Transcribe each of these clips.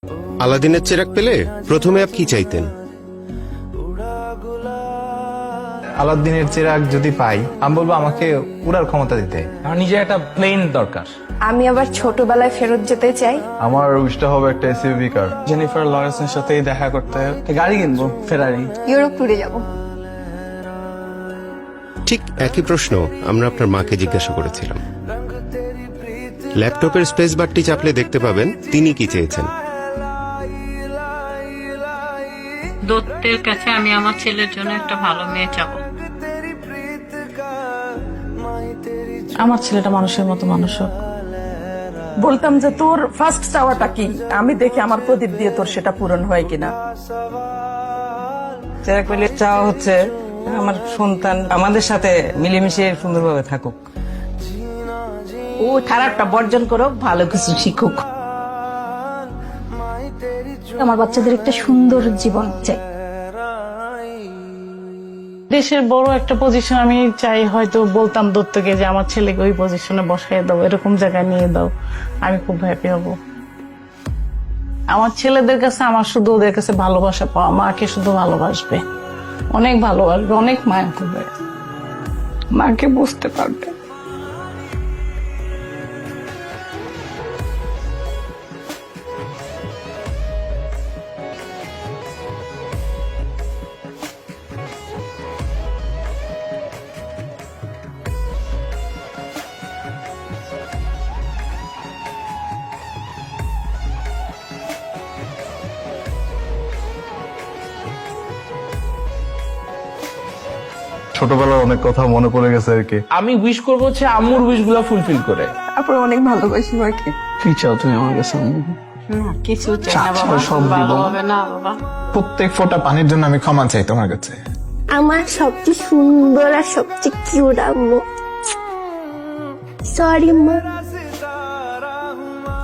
আলাদিনের চেরাগ পেলে প্রথমে আপনি কি চাইতেন? আলাদিনের চেরাগ যদি পাই, আমি বলবো আমাকে উড়ার ক্ষমতা দিতে। আমার নিজে একটা প্লেন দরকার। আমি আবার ছোটবেলায় ফেরত যেতে চাই। আমার উইশটা হবে একটা এসইউভি কার। জেনিফার লরেন্সের সাথে দেখা করতে গাড়ি কিনবো, ফেরারি। ইউরোপ ট্যুরে যাব। ঠিক একই প্রশ্ন আমরা আপনার মাকে জিজ্ঞাসা করেছিলাম। ল্যাপটপের স্পেস বারটি চাপলে দেখতে পাবেন তিনি কি চেয়েছেন। দত্তের কাছে আমি আমার ছেলের জন্য একটা ভালো মেয়ে চাবো। আমার ছেলেটা মানুষের মতো মানুষ হোক। বলতাম যে তোর ফার্স্ট চাওয়াটা কি, আমি দেখি আমার প্রদীপ দিয়ে তোর সেটা পূরণ হয় কিনা। চেরাগ পেলে চাওয়া হচ্ছে আমার সন্তান আমাদের সাথে মিলেমিশে সুন্দরভাবে থাকুক। ও খারাপটা বর্জন করো, ভালো কিছু শিখুক। আমার বাচ্চাদের একটা সুন্দর জীবন চাই। দেশের বড় একটা পজিশন আমি চাই, হয়তো বলতাম দত্তকে যে আমার ছেলেকে ওই পজিশনে বসাই দাও, এরকম জায়গায় নিয়ে দাও, আমি খুব হ্যাপি হব। আমার ছেলেদের কাছে আমার শুধু ওদের কাছে ভালোবাসা পাওয়া, মাকে শুধু ভালোবাসবে, অনেক ভালোবাসবে, অনেক মায়া করবে, মাকে বুঝতে পারবে। ছোটবেলার অনেক কথা মনে পড়ে গেছে আর কি। আমি উইশ করবো হচ্ছে আম্মুর উইশ গুলা ফুলফিল করে। তারপরে অনেক ভালোবাসি মাকে। কি চাও তুমি আমার কাছে? কিছু চাই না বাবা, সব দিব। ভালো হবে না বাবা। প্রত্যেক ফোঁটা পানির জন্য আমি ক্ষমা চাই তোমার কাছে। আমার সবচেয়ে সুন্দর আর সবচেয়ে কিউট আম্মু। সরি মা।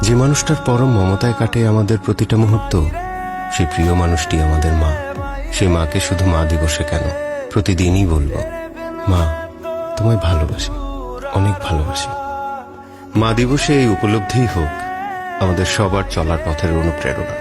যে মানুষটার পরম মমতায় কাটে আমাদের প্রতিটা মুহূর্ত, সেই প্রিয় মানুষটি আমাদের মা। সেই মাকে শুধু মা দিবসে কেন, প্রতিদিনই বলবো, মা তোমায় ভালোবাসি, অনেক ভালোবাসি। মা দিবসে এই উপলব্ধিই হোক আমাদের সবার চলার পথের অনুপ্রেরণা।